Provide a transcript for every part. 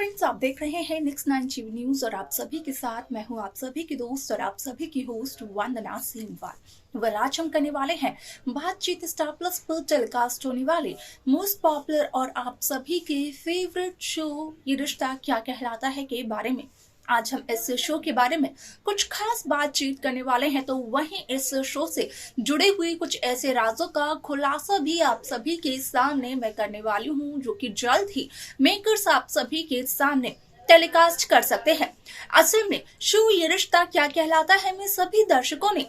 Friends, आप देख रहे हैं नेक्स्ट 9 टीवी न्यूज और आप सभी के साथ मैं हूं आप सभी की दोस्त और आप सभी की होस्ट वंदना सिंह। आज हम करने वाले हैं बातचीत स्टार प्लस पर टेलीकास्ट होने वाले मोस्ट पॉपुलर और आप सभी के फेवरेट शो ये रिश्ता क्या कहलाता है के बारे में। आज हम इस शो के बारे में कुछ खास बातचीत करने वाले हैं, तो वहीं इस शो से जुड़े हुए कुछ ऐसे राजों का खुलासा भी आप सभी के सामने मैं करने वाली हूं, जो कि जल्द ही मेकर्स आप सभी के सामने टेलीकास्ट कर सकते हैं। असल में शो ये रिश्ता क्या कहलाता है में सभी दर्शकों ने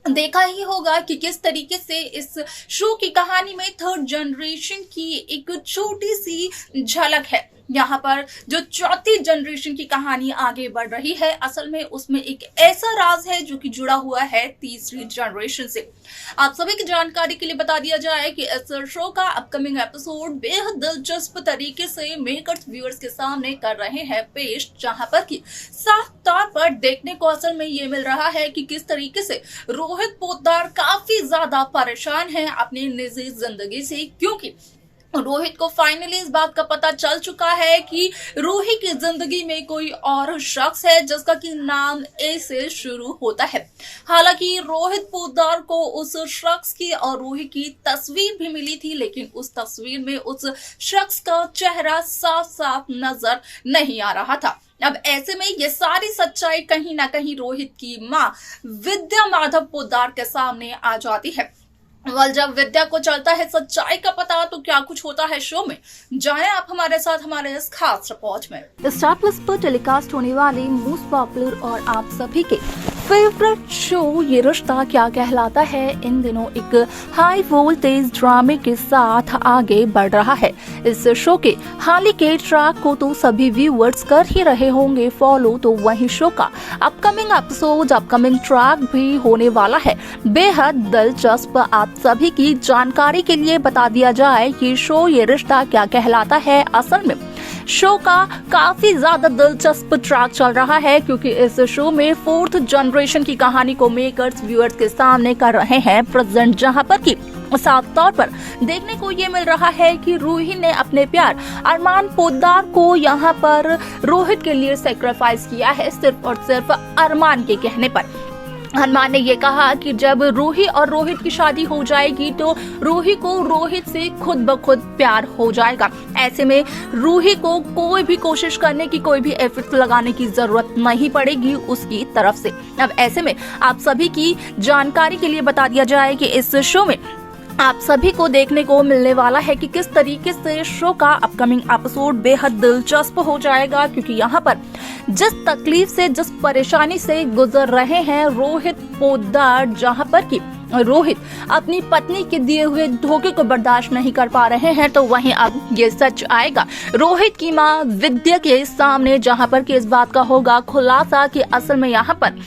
देखा ही होगा कि किस तरीके से इस शो की कहानी में थर्ड जनरेशन की एक छोटी सी झलक है। यहाँ पर जो चौथी जनरेशन की कहानी आगे बढ़ रही है, असल में उसमें एक ऐसा राज है जो कि जुड़ा हुआ है तीसरी जनरेशन से। आप सभी की जानकारी के लिए बता दिया जाए कि इस शो का अपकमिंग एपिसोड बेहद दिलचस्प तरीके से मेकर्स व्यूअर्स के सामने कर रहे हैं पेश, जहां पर कि साफ तौर पर देखने को असल में ये मिल रहा है कि किस तरीके से रोहित पोद्दार काफी ज्यादा परेशान है अपनी निजी जिंदगी से, क्योंकि रोहित को फाइनली इस बात का पता चल चुका है कि रूही की जिंदगी में कोई और शख्स है जिसका कि नाम ए से शुरू होता है। हालांकि रोहित पोद्दार को उस शख्स की और रूही की तस्वीर भी मिली थी, लेकिन उस तस्वीर में उस शख्स का चेहरा साफ साफ नजर नहीं आ रहा था। अब ऐसे में ये सारी सच्चाई कहीं ना कहीं रोहित की मां विद्या माधव पोद्दार के सामने आ जाती है। जब विद्या को चलता है सच्चाई का पता, तो क्या कुछ होता है शो में, जाएं आप हमारे साथ हमारे इस खास रिपोर्ट में। स्टार प्लस पर टेलीकास्ट होने वाले मोस्ट पॉपुलर और आप सभी के फेवरेट शो ये रिश्ता क्या कहलाता है इन दिनों एक हाई वोल्टेज ड्रामे के साथ आगे बढ़ रहा है। इस शो के हाल ही के ट्रैक को तो सभी व्यूअर्स कर ही रहे होंगे फॉलो, तो वही शो का अपकमिंग एपिसोड अपकमिंग ट्रैक भी होने वाला है बेहद दिलचस्प। आप सभी की जानकारी के लिए बता दिया जाए कि शो ये रिश्ता क्या कहलाता है। असल में शो का काफी ज्यादा दिलचस्प ट्रैक चल रहा है, क्योंकि इस शो में फोर्थ जनरेशन की कहानी को मेकर्स व्यूअर्स के सामने कर रहे हैं प्रेजेंट, जहां पर कि साफ तौर पर देखने को ये मिल रहा है कि रूही ने अपने प्यार अरमान पोद्दार को यहाँ पर रोहित के लिए सेक्रीफाइस किया है, सिर्फ और सिर्फ अरमान के कहने पर। अरमान ने ये कहा कि जब रूही और रोहित की शादी हो जाएगी तो रूही को रोहित से खुद ब खुद प्यार हो जाएगा। ऐसे में रूही को कोई भी कोशिश करने की, कोई भी एफर्ट लगाने की जरूरत नहीं पड़ेगी उसकी तरफ से। अब ऐसे में आप सभी की जानकारी के लिए बता दिया जाए कि इस शो में आप सभी को देखने को मिलने वाला है कि किस तरीके से शो का अपकमिंग एपिसोड बेहद दिलचस्प हो जाएगा, क्योंकि यहाँ पर जिस तकलीफ से, जिस परेशानी से गुजर रहे हैं रोहित पोद्दार, जहाँ पर कि रोहित अपनी पत्नी के दिए हुए धोखे को बर्दाश्त नहीं कर पा रहे हैं, तो वहीं अब ये सच आएगा रोहित की मां विद्या के सामने, जहाँ पर कि इस बात का होगा खुलासा कि असल में यहाँ पर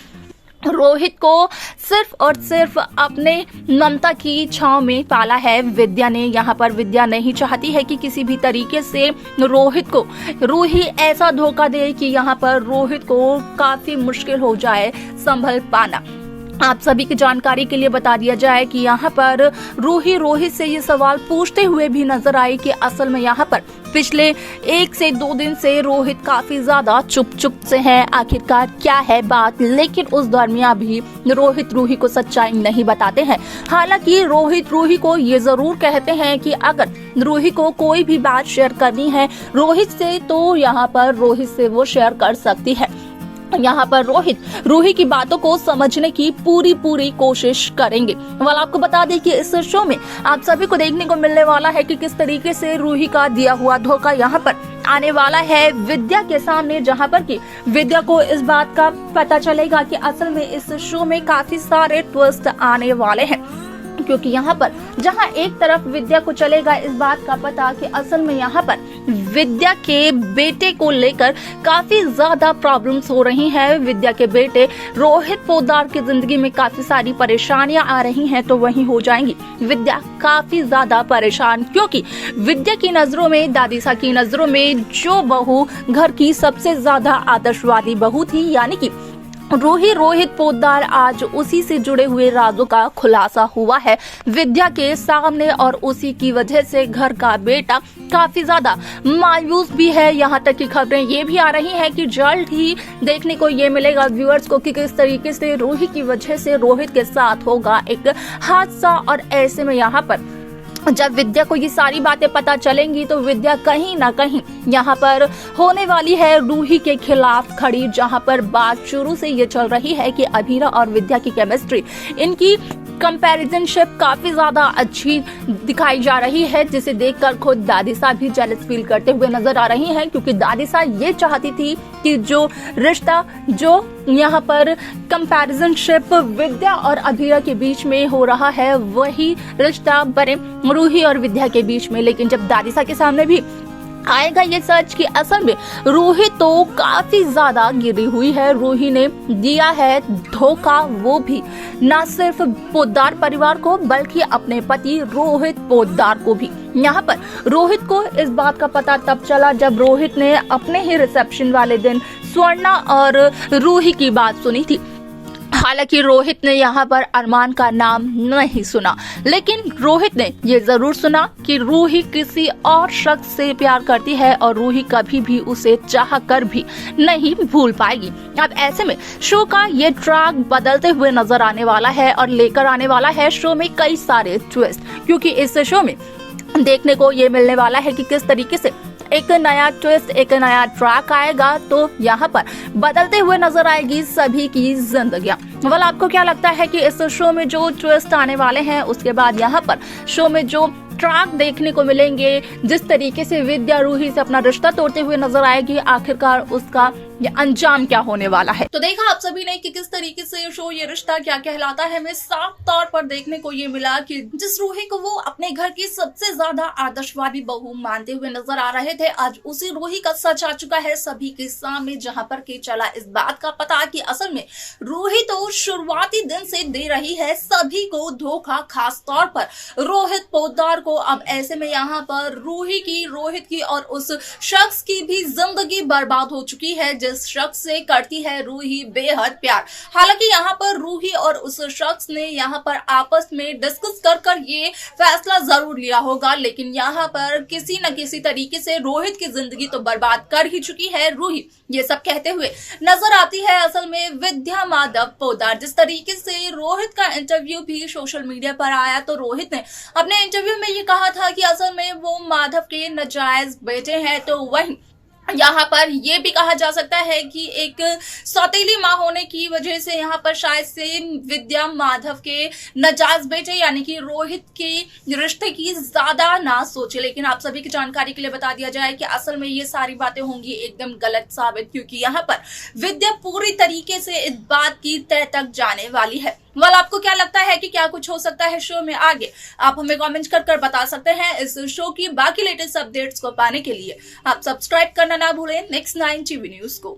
रोहित को सिर्फ और सिर्फ अपने ममता की छांव में पाला है विद्या ने। यहाँ पर विद्या नहीं चाहती है कि किसी भी तरीके से रोहित को रूही ऐसा धोखा दे कि यहाँ पर रोहित को काफी मुश्किल हो जाए संभल पाना। आप सभी की जानकारी के लिए बता दिया जाए कि यहाँ पर रूही रोहित से ये सवाल पूछते हुए भी नजर आई कि असल में यहाँ पर पिछले 1 से 2 दिन से रोहित काफी ज्यादा चुप से है, आखिरकार क्या है बात। लेकिन उस दरमियान भी रोहित रूही को सच्चाई नहीं बताते हैं। हालांकि रोहित रूही को ये जरूर कहते हैं कि अगर रूही को कोई भी बात शेयर करनी है रोहित से, तो यहाँ पर रोहित से वो शेयर कर सकती है। यहाँ पर रोहित रूही की बातों को समझने की पूरी कोशिश करेंगे। आपको बता दें कि इस शो में आप सभी को देखने को मिलने वाला है कि किस तरीके से रूही का दिया हुआ धोखा यहाँ पर आने वाला है विद्या के सामने, जहाँ पर कि विद्या को इस बात का पता चलेगा कि असल में इस शो में काफी सारे ट्विस्ट आने वाले हैं, क्योंकि यहाँ पर जहाँ एक तरफ विद्या को चलेगा इस बात का पता कि असल में यहाँ पर विद्या के बेटे को लेकर काफी ज्यादा प्रॉब्लम्स हो रही हैं। विद्या के बेटे रोहित पोद्दार की जिंदगी में काफी सारी परेशानियां आ रही हैं, तो वहीं हो जाएंगी विद्या काफी ज्यादा परेशान, क्योंकि विद्या की नजरों में, दादी सा की नजरों में जो बहू घर की सबसे ज्यादा आदर्शवादी बहू थी, यानी कि रूही रोहित पोद्दार आज उसी से जुड़े हुए राजों का खुलासा हुआ है विद्या के सामने और उसी की वजह से घर का बेटा काफी ज्यादा मायूस भी है। यहाँ तक की खबरें ये भी आ रही हैं कि जल्द ही देखने को ये मिलेगा व्यूअर्स को कि किस तरीके से रूही की वजह से रोहित के साथ होगा एक हादसा। और ऐसे में यहाँ पर जब विद्या को ये सारी बातें पता चलेंगी तो विद्या कहीं ना कहीं यहाँ पर होने वाली है रूही के खिलाफ खड़ी, जहाँ पर बात शुरू से ये चल रही है कि अभीरा और विद्या की केमिस्ट्री, इनकी कंपैरिजनशिप काफी ज्यादा अच्छी दिखाई जा रही है, जिसे देखकर खुद दादीसा भी जेलस फील करते हुए नजर आ रही हैं, क्योंकि दादीसा ये चाहती थी कि जो रिश्ता जो यहाँ पर कंपैरिजनशिप विद्या और अभीरा के बीच में हो रहा है वही रिश्ता बने रूही और विद्या के बीच में। लेकिन जब दादीसा के सामने भी आएगा ये सच कि असल में रूही तो काफी ज्यादा गिरी हुई है, रूही ने दिया है धोखा, वो भी न सिर्फ पोद्दार परिवार को बल्कि अपने पति रोहित पोद्दार को भी। यहाँ पर रोहित को इस बात का पता तब चला जब रोहित ने अपने ही रिसेप्शन वाले दिन स्वर्णा और रूही की बात सुनी थी। हालांकि रोहित ने यहाँ पर अरमान का नाम नहीं सुना, लेकिन रोहित ने ये जरूर सुना कि रूही किसी और शख्स से प्यार करती है और रूही कभी भी उसे चाह कर भी नहीं भूल पाएगी। अब ऐसे में शो का ये ट्रैक बदलते हुए नजर आने वाला है और लेकर आने वाला है शो में कई सारे ट्विस्ट, क्योंकि इस शो में देखने को ये मिलने वाला है कि किस तरीके से एक नया ट्विस्ट, एक नया ट्रैक आएगा, तो यहाँ पर बदलते हुए नजर आएगी सभी की जिंदगियां। वाल आपको क्या लगता है कि इस शो में जो ट्विस्ट आने वाले हैं, उसके बाद यहाँ पर शो में जो ट्रैक देखने को मिलेंगे, जिस तरीके से विद्या रूही से अपना रिश्ता तोड़ते हुए नजर आएगी, आखिरकार उसका ये अंजाम क्या होने वाला है। तो देखा आप सभी ने कि किस तरीके से शो ये रिश्ता क्या कहलाता है में साफ तौर पर देखने को ये मिला कि जिस रूही को वो अपने घर की सबसे ज्यादा आदर्शवादी बहू मानते हुए नजर आ रहे थे, आज उसी रूही का सच आ चुका है सभी के सामने, जहां पर के चला इस बात का पता कि असल में रूही तो शुरुआती दिन से दे रही है सभी को धोखा, खास तौर पर रोहित पोद्दार को। अब ऐसे में यहाँ पर रूही की, रोहित की और उस शख्स की भी जिंदगी बर्बाद हो चुकी है जिस शख्स से करती है रूही बेहद प्यार। हालांकि यहाँ पर रूही और उस शख्स ने यहाँ पर आपस में डिस्कस कर ये फैसला जरूर लिया होगा, लेकिन यहाँ पर किसी न किसी तरीके से रोहित की जिंदगी तो बर्बाद कर ही चुकी है रूही। ये सब कहते हुए नजर आती है असल में विद्या माधव पोद्दार। जिस तरीके से रोहित का इंटरव्यू भी सोशल मीडिया पर आया, तो रोहित ने अपने इंटरव्यू में ये कहा था कि असल में वो माधव के नाजायज बेटे हैं। तो वही यहाँ पर ये भी कहा जा सकता है कि एक सौतेली माँ होने की वजह से यहाँ पर शायद से विद्या माधव के नाजायज बेटे यानी कि रोहित के रिश्ते की ज्यादा ना सोचे। लेकिन आप सभी की जानकारी के लिए बता दिया जाए कि असल में ये सारी बातें होंगी एकदम गलत साबित, क्योंकि यहाँ पर विद्या पूरी तरीके से इस बात की तह तक जाने वाली है। वाल आपको क्या लगता है कि क्या कुछ हो सकता है शो में आगे? आप हमें कमेंट कर बता सकते हैं। इस शो की बाकी लेटेस्ट अपडेट्स को पाने के लिए आप सब्सक्राइब करना ना भूलें नेक्स्ट 9 टीवी न्यूज को।